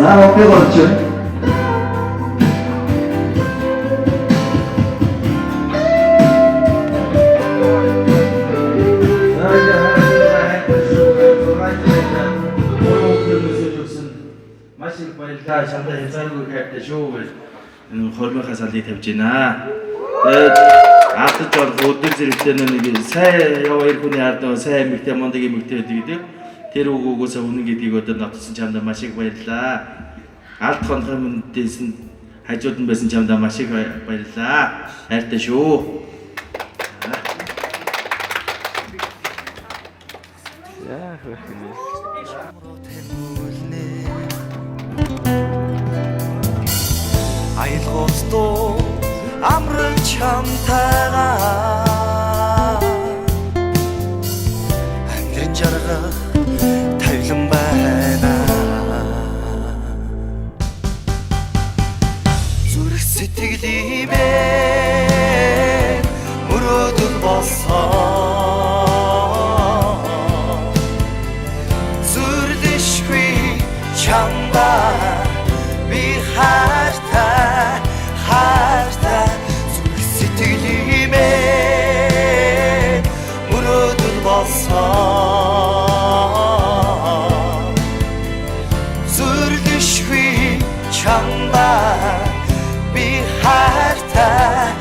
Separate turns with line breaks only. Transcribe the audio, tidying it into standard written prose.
어깨 걸었죠. 마실 바일다 잠다 해살고 갈때 쇼를 хормынхаа салыг тавьж байна. Тэгээд ардж ор өдөр зэрэгтэй нэг сайн хоёр хүний ардаа сайн эмэгтэй мондөг эмэгтэй гэдэг. Тэр үгөөсөө үнэн гэдгийг одоо нотсон чамдаа маш их баярлаа. Алд хонхын мөндөс нь хажууд нь байсан чамдаа маш их баярлаа. Хайртай шүү.
Яах вэ?
Айлгоостоо амран чамтайгаа амьдрын жаргах тавилан байна. Зүрх сэтгэлимээ мөрөөдөл болсон зүрлэшгүй чамдаа би хайртай зүрх сэтгэлимээ мөрөөдөл болсон зүрлэшгүй чамдаа би хайртай